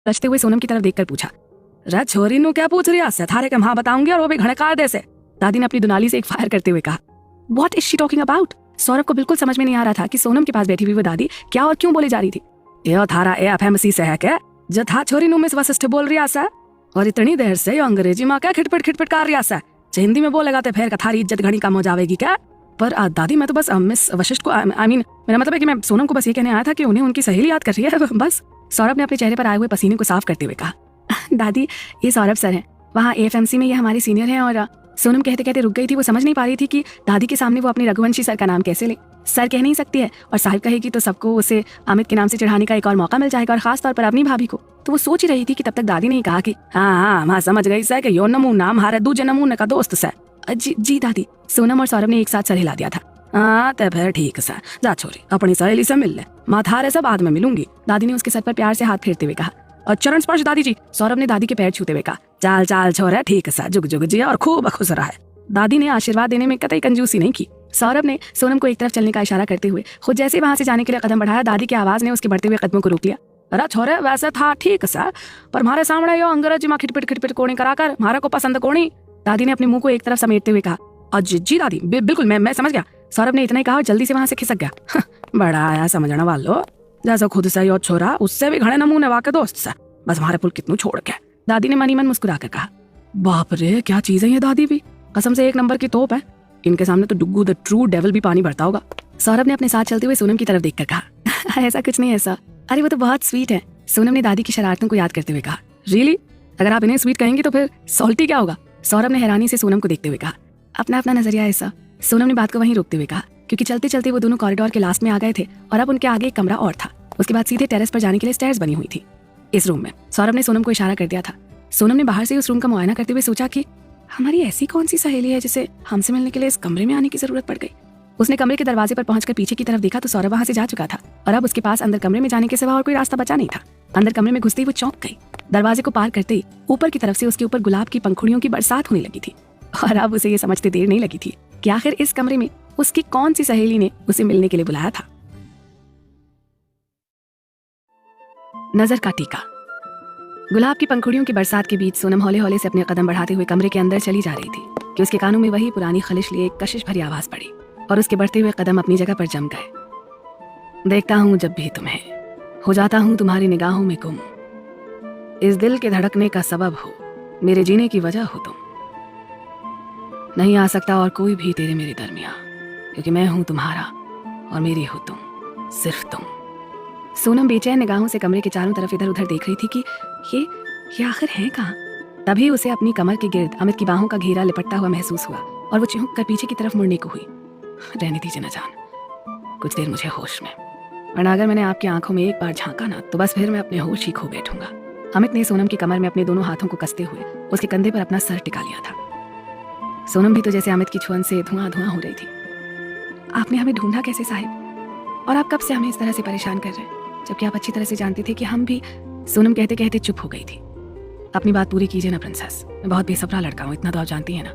रचते हुए सोनम की तरफ देखकर पूछा, रे छोरी नु क्या पूछ रही है? थारे के हाँ बताऊंगी और वो भी घने कायदे से। दादी ने अपनी दुनाली से एक फायर करते हुए कहा। What is she talking about? Saurabh को बिल्कुल समझ में नहीं आ रहा था कि सोनम के पास बैठी हुई वो दादी क्या और क्यों बोले जा रही थी। यो थारा एफएमसी से है क्या? जो था छोरी नु मिस वशिष्ठ बोल रही है और इतनी देर से यो अंग्रेजी माँ क्या खिटपिट खिटपिट कर रही है? हिंदी में बोलेगा तो फिर थारी इज्जत घनी कम हो जाएगी क्या? पर दादी मैं तो बस मिस वशिष्ठ को आई मीन मेरा मतलब है कि मैं सोनम को बस ये कहने आया था कि उन्हें उनकी सहेली याद कर रही है बस। सौरभ ने अपने चेहरे पर आए हुए पसीने को साफ करते हुए कहा। दादी ये सौरभ सर हैं, वहाँ एएफएमसी में ये हमारे सीनियर हैं। और सोनम कहते कहते रुक गई थी। वो समझ नहीं पा रही थी कि दादी के सामने वो अपने रघुवंशी सर का नाम कैसे ले। सर कह नहीं सकती है और साहिब कहेगी तो सबको उसे अमित के नाम से चिढ़ाने का एक और मौका मिल जाएगा, और खास तौर पर अपनी भाभी को। तो वो सोच ही रही थी कि तब तक दादी ने कहा कि हाँ समझ गई सर कि यो नमूना हमारे दूजे नमूने का दोस्त सर। जी दादी। सोनम और सौरभ ने एक साथ सर हिला दिया था। हाँ तो फिर ठीक है, जा छोरी अपनी सहेली से मिल ले, माथारे से बाद में मिलूंगी। दादी ने उसके सर पर प्यार से हाथ फेरते हुए कहा। और चरण स्पर्श दादी जी। सौरभ ने दादी के पैर छूते हुए कहा। चाल चाल छोरे, ठीक है, जुग जुग जिया और खूब खुश रहा है। दादी ने आशीर्वाद देने में कतई कंजूसी नहीं की। सौरभ ने सोनम को एक तरफ चलने का इशारा करते हुए खुद जैसे वहां से जाने के लिए कदम बढ़ाया, दादी की आवाज ने उसके बढ़ते हुए कदमों को रोक लिया। अरे छोरे वैसे था ठीक सा, पर हमारे सामने यो अंग्रेजी माँ खिटपिट खिटपिट कोणी कराकर हमारे को पसंद कोणी। दादी ने अपने मुंह को एक तरफ समेटते हुए कहा। जी दादी बिल्कुल मैं समझ गया। सौरभ ने इतना ही कहा और जल्दी से वहां से खिसक गया। बड़ा आया समझने वालो, जैसा खुद से यो छोरा उससे भी घने नमूने वाके दोस्त सा, बस हमारे पुल कितनू छोड़ के। दादी ने मनी मन मुस्कुरा कर कहा। बाप रे क्या चीज है ये दादी भी, कसम से एक नंबर की तोप है। इनके सामने तो डुग्गू द ट्रू डेविल भी पानी भरता होगा। सौरभ ने अपने साथ चलते हुए सोनम की तरफ देखकर कहा। ऐसा कुछ नहीं है सर, अरे वो तो बहुत स्वीट है। सोनम ने दादी की शरारतों को याद करते हुए कहा। रियली? अगर आप इन्हें स्वीट कहेंगे तो फिर सॉल्टी क्या होगा? सौरभ ने हैरानी से सोनम को देखते हुए कहा। अपना अपना नजरिया है सर। सोनम ने बात को वहीं रोकते हुए कहा, क्योंकि चलते चलते वो दोनों कॉरिडोर के लास्ट में आ गए थे और अब उनके आगे एक कमरा और था। उसके बाद सीधे टेरेस पर जाने के लिए स्टेयर्स बनी हुई थी। इस रूम में सौरभ ने सोनम को इशारा कर दिया था। सोनम ने बाहर से उस रूम का मुआयना करते हुए सोचा कि हमारी ऐसी कौन सी सहेली है जिसे हमसे मिलने के लिए इस कमरे में आने की जरूरत पड़ गई। उसने कमरे के दरवाजे पर पहुंचकर पीछे की तरफ देखा तो सौरभ वहां से जा चुका था और अब उसके पास अंदर कमरे में जाने के सिवा और कोई रास्ता बचा नहीं था। अंदर कमरे में घुसते ही वो चौंक गई। दरवाजे को पार करते ही ऊपर की तरफ से उसके ऊपर गुलाब की पंखुड़ियों की बरसात होने लगी थी। और अब उसे ये समझते देर नहीं लगी थी कि आखिर इस कमरे में उसकी कौन सी सहेली ने उसे मिलने के लिए बुलाया था। नजर का टीका। गुलाब की पंखुड़ियों की बरसात के बीच सोनम हौले हौले से अपने कदम बढ़ाते हुए कमरे के अंदर चली जा रही थी कि उसके कानों में वही पुरानी खलिश लिए एक कशिश भरी आवाज पड़ी और उसके बढ़ते हुए कदम अपनी जगह पर जम गए। देखता हूँ जब भी तुम्हें, हो जाता हूँ तुम्हारी निगाहों में गुम, इस दिल के धड़कने का सबब हो, मेरे जीने की वजह हो तुम। नहीं आ सकता और कोई भी तेरे मेरे दरमियां, क्योंकि मैं हूं तुम्हारा और मेरी हो तुम, सिर्फ तुम। सोनम बेचैन निगाहों से कमरे के चारों तरफ इधर उधर देख रही थी कि ये आखिर है कहाँ। तभी उसे अपनी कमर के गिर्द अमित की बाहों का घेरा लिपटता हुआ महसूस हुआ और वो चिहुक कर पीछे की तरफ मुड़ने को हुई। रहने दीजिए न जान, कुछ देर मुझे होश में, वरना अगर मैंने आपकी आंखों में एक बार झांका ना तो बस फिर मैं अपने होश ही खो बैठूंगा। अमित ने सोनम की कमर में अपने दोनों हाथों को कसते हुए उसके कंधे पर अपना सर टिका लिया था। सोनम भी तो जैसे अमित की छुअन से धुआं धुआं हो रही थी। आपने हमें ढूंढा कैसे साहिब? और आप कब से हमें इस तरह से परेशान कर रहे हैं, जबकि आप अच्छी तरह से जानते थे कि हम भी। सोनम कहते कहते चुप हो गई थी। अपनी बात पूरी कीजिए ना प्रिंसेस, मैं बहुत बेसब्रा लड़का हूँ, इतना तो आप जानती है ना।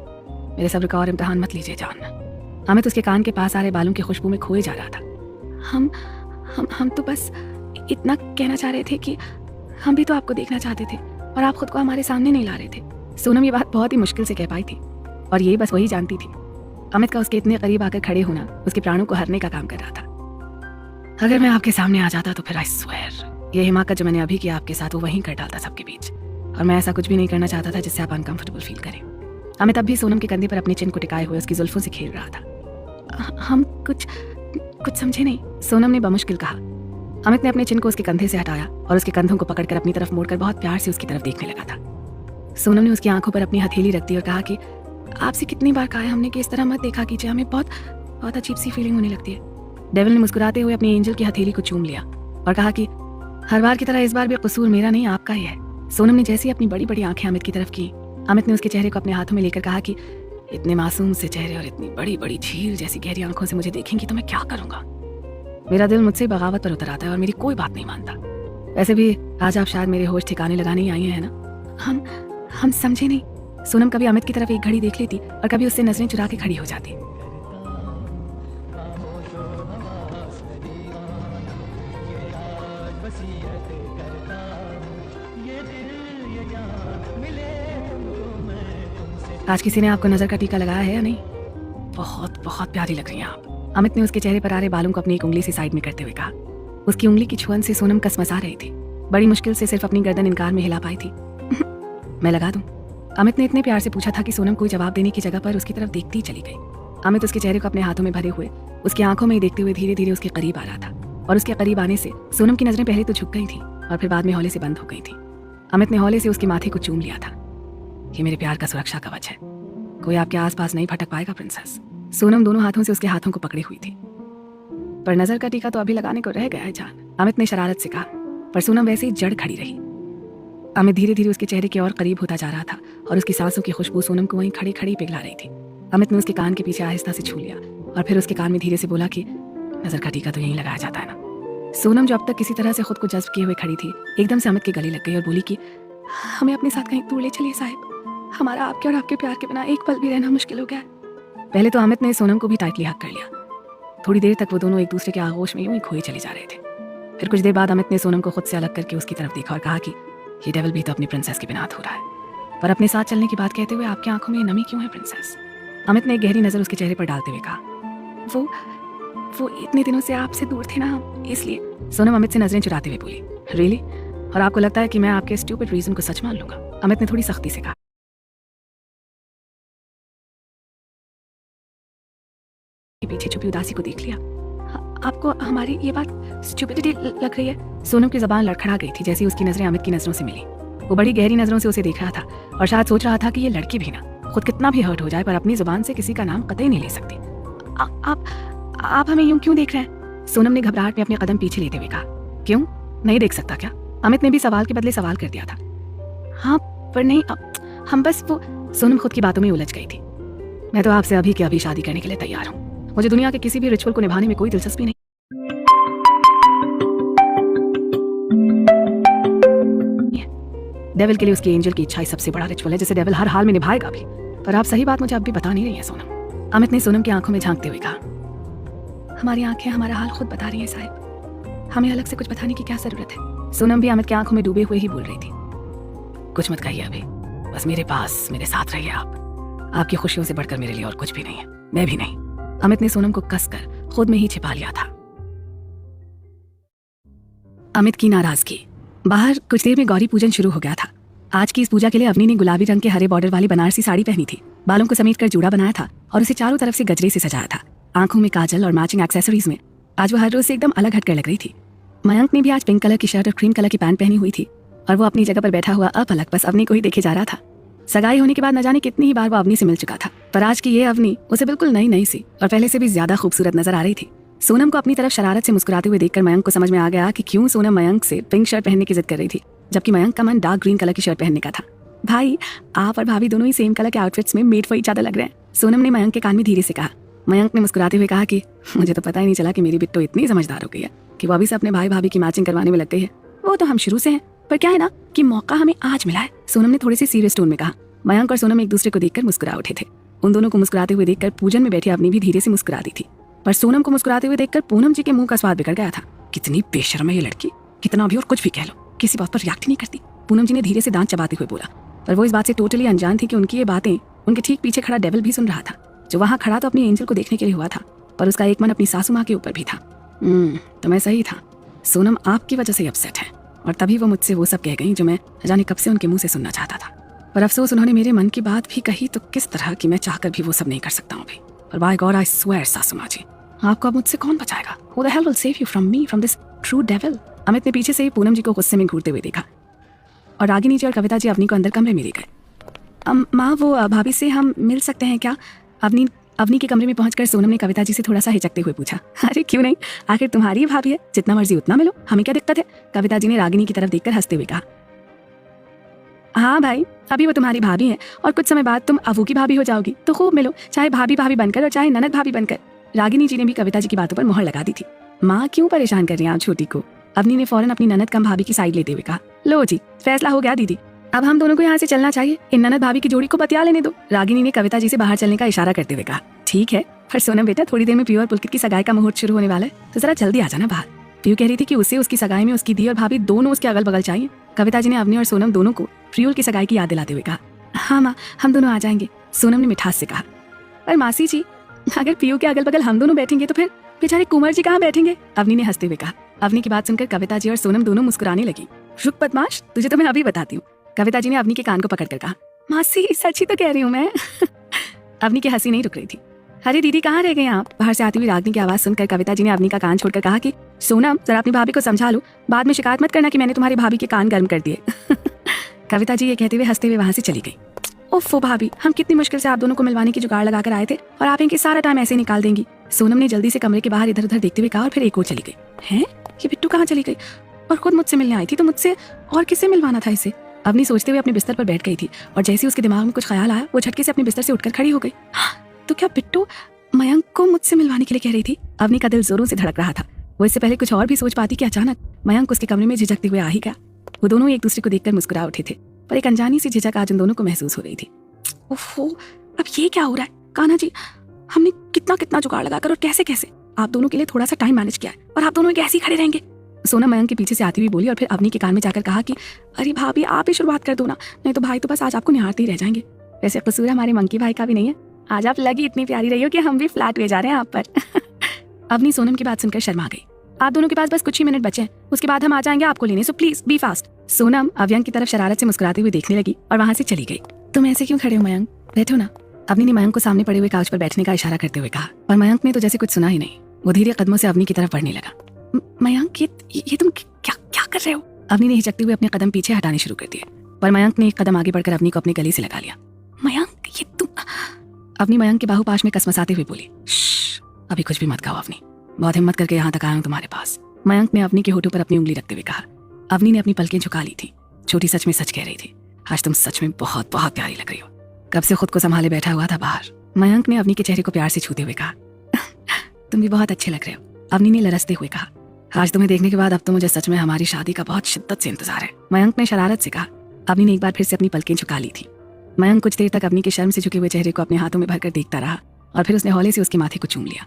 मेरे सब्र का और इम्तिहान मत लीजिए जान। अमित उसके कान के पास आ रहे बालों की खुशबू में खोए जा रहा था। हम तो बस इतना कहना चाह रहे थे कि हम भी तो आपको देखना चाहते थे और आप खुद को हमारे सामने नहीं ला रहे थे। सोनम ये बात बहुत ही मुश्किल से कह पाई थी और ये बस वही जानती थी। अमित का उसके इतने करीब आकर खड़े होना उसके प्राणों को हरने का काम कर रहा था। अगर मैं आपके सामने आ जाता तो फिर आई स्वेयर ये हिमाकत जो मैंने अभी किया आपके साथ वो वहीं कर डालता सबके बीच। और मैं ऐसा कुछ भी नहीं करना चाहता था जिससे आप अनकंफर्टेबल फील करें। अमित अब भी सोनम के कंधे पर अपने चिन को टिकाए हुए उसकी जुल्फों से खेल रहा था। हम कुछ समझे नहीं, सोनम ने बमुश्किल कहा। अमित ने अपने चिन को उसके कंधे से हटाया और उसके कंधों को पकड़कर अपनी तरफ मोड़कर बहुत प्यार से उसकी तरफ देखने लगा था। सोनम ने उसकी आंखों पर अपनी हथेली रख दी और कहा कि आपसे कितनी बार कहा है हमने कि इस तरह मत देखा कीजिए, हमें बहुत बहुत अजीब सी फीलिंग होने लगती है। डेविल ने मुस्कुराते हुए अपनी एंजल की हथेली को चूम लिया और कहा कि हर बार की तरह इस बार भी कसूर मेरा नहीं आपका ही है। सोनम ने जैसे ही अपनी बड़ी बड़ी आंखें अमित की तरफ की, अमित ने उसके चेहरे को अपने हाथों में लेकर कहा कि इतने मासूम से चेहरे और इतनी बड़ी बड़ी झील जैसी गहरी आंखों से मुझे देखेंगी तो मैं क्या करूंगा। मेरा दिल मुझसे बगावत पर उतर आता है और मेरी कोई बात नहीं मानता। वैसे भी आज आप शायद मेरे होश ठिकाने लगाने ही आई हैं ना। हम समझे नहीं। सोनम कभी अमित की तरफ एक घड़ी देख लेती और कभी उससे नजरें चुरा के खड़ी हो जाती। आज किसी ने आपको नजर का टीका लगाया है या नहीं? बहुत बहुत प्यारी लग रही हैं आप। अमित ने उसके चेहरे पर आ रहे बालों को अपनी एक उंगली से साइड में करते हुए कहा। उसकी उंगली की छुअन से सोनम कसमसा रही थी। बड़ी मुश्किल से सिर्फ अपनी गर्दन इनकार में हिला पाई थी। मैं लगा दूं? अमित ने इतने प्यार से पूछा था कि सोनम कोई जवाब देने की जगह पर उसकी तरफ देखती ही चली गई। अमित उसके चेहरे को अपने हाथों में भरे हुए उसकी आंखों में ही देखते हुए धीरे धीरे उसके करीब आ रहा था। और उसके करीब आने से सोनम की नजरें पहले तो झुक गई थी और फिर बाद में हौले से बंद हो गई थी। अमित ने हौले से उसके माथे को चूम लिया था। ये मेरे प्यार का सुरक्षा कवच है, कोई आपके आसपास नहीं भटक पाएगा प्रिंसेस। सोनम दोनों हाथों से उसके हाथों को पकड़ी हुई थी। पर नजर का टीका तो अभी लगाने को रह गया है जान, अमित ने शरारत से कहा। पर सोनम वैसे ही जड़ खड़ी रही। अमित धीरे धीरे उसके चेहरे के और करीब होता जा रहा था और उसकी सांसों की खुशबू सोनम को वहीं खड़ी खड़ी पिघला रही थी। अमित ने उसके कान के पीछे आहिस्ता से छू लिया और फिर उसके कान में धीरे से बोला कि नजर का टीका तो यहीं लगाया जाता है ना। सोनम जो अब तक किसी तरह से खुद को जज्ब किए हुए खड़ी थी, एकदम से अमित के गले लग गई और बोली कि हमें अपने साथ कहीं दूर ले चलिए साहिब, हमारा आपके और आपके प्यार के बिना एक पल भी रहना मुश्किल हो गया। पहले तो अमित ने सोनम को भी टाइटली हक कर लिया। थोड़ी देर तक वो दोनों एक दूसरे के आगोश में यूं ही खोए चले जा रहे थे। फिर कुछ देर बाद अमित ने सोनम को खुद से अलग करके उसकी तरफ देखा और कहा कि ये डेविल भी तो अपनी प्रिंसेस की बिना हो रहा है, पर अपने साथ चलने की बात कहते हुए आपकी आंखों में नमी क्यों है प्रिंसेस? अमित ने एक गहरी नजर उसके चेहरे पर डालते हुए कहा। वो इतने दिनों से आपसे दूर थे ना, इसलिए। सोनम अमित से नजरें चुराते हुए बोली। रियली? और आपको लगता है कि मैं आपके स्टूपिड रीजन को सच मान लूंगा? अमित ने थोड़ी सख्ती से कहा। पीछे छुपी उदासी को देख लिया। आपको हमारी ये बात स्टूपिडिटी लग रही है? सोनम की जबान लड़खड़ा गई थी जैसे उसकी नजरें अमित की नजरों से मिली। वो बड़ी गहरी नजरों से उसे देख रहा था और शायद सोच रहा था कि ये लड़की भी ना खुद कितना भी हर्ट हो जाए पर अपनी जुबान से किसी का नाम कतई नहीं ले सकती। आप हमें यूं क्यों देख रहे हैं? सोनम ने घबराहट में अपने कदम पीछे लेते हुए कहा। क्यों नहीं देख सकता क्या? अमित ने भी सवाल के बदले सवाल कर दिया था। हाँ पर नहीं, हम बस वो। सोनम खुद की बातों में उलझ गई थी। मैं तो आपसे अभी के अभी शादी करने के लिए तैयार हूँ। मुझे दुनिया के किसी भी रिचुअल को निभाने में कोई दिलचस्पी नहीं। डेविल के लिए उसकी एंजल की इच्छा ही सबसे बड़ा रिचुअल है जिसे डेविल हर हाल में निभाएगा भी। पर आप सही बात मुझे अब भी बता नहीं रही है सोनम। अमित ने सोनम की आंखों में झांकते हुए कहा। हमारी आंखें हमारा हाल खुद बता रही हैं साहिब, हमें अलग से कुछ बताने की क्या जरूरत है? सोनम भी अमित की आंखों में डूबे हुए ही बोल रही थी। कुछ मत कहिए अभी, बस मेरे पास मेरे साथ रहिए आप। आपकी खुशियों से बढ़कर मेरे लिए और कुछ भी नहीं है, मैं भी नहीं। अमित ने सोनम को कसकर खुद में ही छिपा लिया था। अमित की नाराजगी। बाहर कुछ देर में गौरी पूजन शुरू हो गया था। आज की इस पूजा के लिए अवनी ने गुलाबी रंग के हरे बॉर्डर वाली बनारसी साड़ी पहनी थी, बालों को समेट कर जूड़ा बनाया था और उसे चारों तरफ से गजरे से सजाया था। आंखों में काजल और मैचिंग एक्सेसरीज में आज वो हर रोज से एकदम अलग हटकर लग रही थी। मयंक ने भी आज पिंक कलर की शर्ट और क्रीम कलर की पैंट पहनी हुई थी और वो अपनी जगह पर बैठा हुआ अपलक बस अवनी को ही देखे जा रहा था। सगाई होने के बाद न जाने कितनी ही बार वो अवनी से मिल चुका था, पर आज की ये अवनी उसे बिल्कुल नई नई सी और पहले से भी ज्यादा खूबसूरत नजर आ रही थी। सोनम को अपनी तरफ शरारत से मुस्कुराते हुए देखकर मयंक को समझ में आ गया कि क्यों सोनम मयंक से पिंक शर्ट पहनने की जिद कर रही थी, जबकि मयंक का मन डार्क ग्रीन कलर की शर्ट पहनने का था। भाई, आप और भाभी दोनों ही सेम कलर के आउटफिट्स में मेड फॉर ईच अदर लग रहे हैं, सोनम ने मयंक के कान में धीरे से कहा। मयंक ने मुस्कुराते हुए कहा कि मुझे तो पता ही नहीं चला कि मेरी बिट्टो इतनी समझदार हो गई है कि वो अभी से अपने भाई भाभी की मैचिंग करवाने में लग गई है। वो तो हम शुरू से हैं, पर क्या है ना कि मौका हमें आज मिला है, सोनम ने थोड़े से सीरियस टोन में कहा। मयंक और सोनम एक दूसरे को देखकर मुस्कुरा उठे थे। उन दोनों को मुस्कुराते हुए देखकर पूजन में बैठी अवनी भी धीरे से मुस्कुरा दी थी, पर सोनम को मुस्कुराते हुए देखकर पूनम जी के मुंह का स्वाद बिगड़ गया था। कितनी बेशर्म है ये लड़की, कितना भी और कुछ भी कह लो, किसी बात पर रिएक्ट नहीं करती। पूनम जी ने धीरे से दांत चबाते हुए बोला, पर वो इस बात से टोटली अनजान थी कि उनकी ये बातें उनके ठीक पीछे खड़ा डेविल भी सुन रहा था, जो वहां खड़ा तो अपनी एंजल को देखने के लिए हुआ था, पर उसका एक मन अपनी सासू माँ के ऊपर भी था। तो मैं सही था, सोनम आपकी वजह से अपसेट है और तभी वो मुझसे वो सब कह गई जो मैं जाने कब से उनके मुंह से सुनना चाहता था। पर अफसोस उन्होंने मेरे मन की बात भी कही तो किस तरह कि मैं चाहकर भी वो सब नहीं कर सकता हूँ भी। पर बाय गॉड आई स्वेयर सासू माँ जी, आपको अब मुझसे कौन बचाएगा? Who the hell will save you from me, from this true devil? Amit ने पीछे से ही पूनम जी को गुस्से में घूरते हुए देखा और रागिनी जी और कविता जी अवनी को अंदर कमरे में ले गए। माँ, वो भाभी से हम मिल सकते हैं क्या? अवनी के कमरे में पहुंचकर सोनम ने कविता जी से थोड़ा सा हिचकते हुए पूछा। अरे क्यों नहीं, आखिर तुम्हारी भाभी है, जितना मर्जी उतना मिलो, हमें क्या दिक्कत है? कविता जी ने रागिनी की तरफ देखकर हंसते हुए कहा। हाँ भाई, अभी वो तुम्हारी भाभी है और कुछ समय बाद तुम अवू की भाभी हो जाओगी, तो खूब मिलो, चाहे भाभी भाभी बनकर और चाहे ननद भाभी बनकर। रागिनी जी ने भी कविता जी की बातों पर मोहर लगा दी थी। माँ क्यों परेशान कर रही हैं आप छोटी को? अवनी ने फौरन अपनी ननद कम भाभी की साइड लेते हुए कहा। लो जी, फैसला हो गया दीदी, अब हम दोनों को यहाँ से चलना चाहिए, इन ननद भाभी की जोड़ी को बतिया लेने दो। रागिनी ने कविता जी से बाहर चलने का इशारा करते हुए कहा। ठीक है, पर सोनम बेटा, थोड़ी देर में पीयू और पुलकित की सगाई का मुहूर्त शुरू होने वाला है, तो जरा जल्दी आ जाना बाहर। पीयू कह रही थी कि उसे उसकी सगाई में उसकी दी और भाभी दोनों उसके अगल बगल चाहिए। कविता जी ने अवनी और सोनम दोनों को प्रियुल की सगाई की याद दिलाते हुए कहा। हाँ माँ, हम दोनों आ जाएंगे, सोनम ने मिठास से कहा। पर मासी जी, अगर पीयू के अगल बगल हम दोनों बैठेंगे तो फिर बेचारे कुंवर जी कहाँ बैठेंगे? अवनी ने हंसते हुए कहा। अवनी की बात सुनकर कविता जी और सोनम दोनों मुस्कुराने लगी। रुक बदमाश, तुझे तो मैं अभी बताती हूँ। कविता जी ने अवनी के कान को पकड़कर कहा। मासी सच ही तो कह रही हूँ मैं। अवनी की हंसी नहीं रुक रही थी। अरे दीदी कहाँ रह गए आप? बाहर से आती हुई रागनी की आवाज सुनकर कविता जी ने अवनी का कान छोड़कर कहा कि सोनम जरा अपनी भाभी को समझा लो, बाद में शिकायत मत करना कि मैंने तुम्हारी भाभी के कान गर्म कर दिए। कविता जी ये कहते हुए हंसते हुए वहां से चली गई। ओफो भाभी, हम कितनी मुश्किल से आप दोनों को मिलवाने की जुगाड़ लगाकर आए थे और आप इनके सारा टाइम ऐसे निकाल देंगी। सोनम ने जल्दी से कमरे के बाहर इधर उधर देखते हुए कहा और फिर एक और चली गई। हैं, ये बिट्टू कहाँ चली गई? और खुद मुझसे मिलने आई थी तो मुझसे और किससे मिलवाना था इसे? अवनी सोचते हुए अपने बिस्तर पर बैठ गई थी और जैसे उसके दिमाग में कुछ ख्याल आया वो झटके से अपने बिस्तर से उठकर खड़ी हो गई। तो क्या बिट्टू मयंक को मुझसे मिलवाने के लिए कह रही थी? अवनी का दिल जोरों से धड़क रहा था। वो इससे पहले कुछ और भी सोच पाती कि अचानक मयंक उसके कमरे में झिझकते हुए आ ही गया। वो दोनों एक दूसरे को देखकर मुस्कुरा उठे थे, पर एक अनजानी सी झिझक आज उन दोनों को महसूस हो रही थी। ओफो, अब ये क्या हो रहा है? कान्हा जी, हमने कितना कितना जुगाड़ लगाकर और कैसे कैसे आप दोनों के लिए थोड़ा सा टाइम मैनेज किया है और आप दोनों ऐसे ही खड़े रहेंगे? सोना मयंक के पीछे से आती हुई बोली और फिर अवनी के कान में जाकर कहा कि अरे भाभी आप ही शुरुआत कर दो ना, नहीं तो भाई तो बस आज आपको निहारते ही रह जाएंगे। वैसे कसूर हमारे मंकी भाई का भी नहीं है, आज आप लगी इतनी प्यारी रही हो कि हम भी फ्लैट हुए जा रहे हैं आप पर। अवनी सोनम की बात सुनकर शर्मा गई। आप दोनों के पास बस कुछ ही मिनट बचे हैं, उसके बाद हम आ जाएंगे आपको लेने, so please be fast. Sonam अव्यंग की तरफ शरारत से मुस्कुराते हुए देखने लगी और वहां से चली गई। तुम ऐसे क्यों खड़े हो मयंक, बैठो ना। अवनी ने मयंक को सामने पड़े हुए काउच पर बैठने का इशारा करते हुए कहा, पर मयंक ने तो जैसे कुछ सुना ही नहीं। वो धीरे कदमों से अवनी की तरफ बढ़ने लगा। मयंक ये तुम क्या क्या कर रहे हो? अवनी ने हिचकते हुए अपने कदम पीछे हटाने शुरू कर दिए, पर मयंक ने एक कदम आगे बढ़कर अवनी को अपने गले से लगा लिया। मयंक ये तुम। अवनी मयंक के बाहुपाश में कसमसाते हुए बोली, अभी कुछ भी मत कहो अवनी, बहुत हिम्मत करके यहाँ तक आया हूँ तुम्हारे पास। मयंक ने अवनी के होठों पर अपनी उंगली रखते हुए कहा। अवनी ने अपनी पलकें झुका ली थी। छोटी सच में सच कह रही थी, आज तुम सच में बहुत बहुत प्यारी लग रही हो। कब से खुद को संभाले बैठा हुआ था बाहर। मयंक ने अवनी के चेहरे को प्यार से छूते हुए कहा, तुम भी बहुत अच्छे लग रहे हो। अवनी ने लरसते हुए कहा, आज तुम्हें देखने के बाद अब तो मुझे सच में हमारी शादी का बहुत शिद्दत से इंतजार है। मयंक ने शरारत से कहा। अवनी ने एक बार फिर से अपनी पलकें झुका ली थी। मयंक कुछ देर तक अवनी के शर्म से झुके हुए चेहरे को अपने हाथों में भरकर देखता रहा और फिर उसने हौले से उसके माथे को चूम लिया।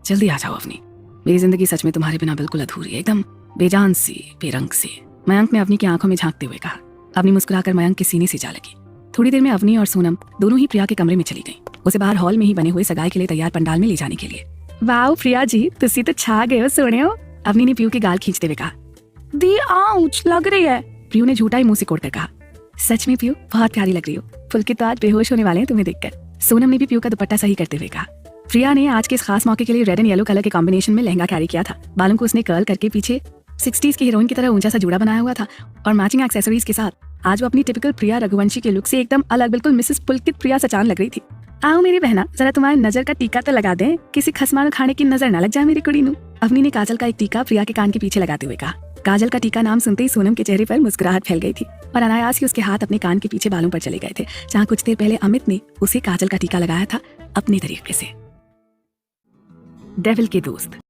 जल्दी आ जाओ अवनी, मेरी जिंदगी सच में तुम्हारे बिना बिल्कुल अधूरी है, एकदम बेजान सी, बेरंग सी। मयंक ने अवनी की आंखों में झांकते हुए कहा। अवनी मुस्कुराकर मयंक के सीने से जा लगी। थोड़ी देर में अवनी और सोनम दोनों ही प्रिया के कमरे में चली गईं, उसे बाहर हॉल में ही बने हुए सगाई के लिए तैयार पंडाल में ले जाने के लिए। वाओ प्रिया जी, तुसी तो छा गए हो सोने हो। अवनी ने पीयू के गाल खींचते हुए कहा। दी आउच लग रही है। पीयू ने झूठा ही मुंह से कोड़कर कहा। सच में पीयू बहुत प्यारी लग रही हो, पुलकित तो आज बेहोश होने वाले हैं तुम्हें देखकर। सोनम ने भी पीयू का दुपट्टा सही करते हुए कहा। प्रिया ने आज के इस खास मौके के लिए रेड एंड येलो कलर के कॉम्बिनेशन में लहंगा कैरी किया था। बालों को उसने कर्ल करके पीछे 60s की हीरोइन की तरह ऊंचा सा जूड़ा बनाया हुआ था और मैचिंग एक्सेसरीज के साथ आज वो अपनी टिपिकल प्रिया रघुवंशी के लुक से एकदम अलग, बिल्कुल मिसेस पुलकित प्रिया सचान लग रही थी। आओ मेरी बहना, जरा तुम्हारे नजर का टीका तो लगा दें, किसी खसमान खाने की नजर ना लग जाए मेरी कुड़ी नू। अवनी ने काजल का एक टीका प्रिया के कान के पीछे लगाते हुए कहा। काजल का टीका नाम सुनते ही सोनम के चेहरे पर मुस्कुराहट फैल गई थी और अनायास ही उसके हाथ अपने कान के पीछे बालों पर चले गए थे, जहाँ कुछ देर पहले अमित ने उसे काजल का टीका लगाया था अपने तरीके से। डेविल के दोस्त।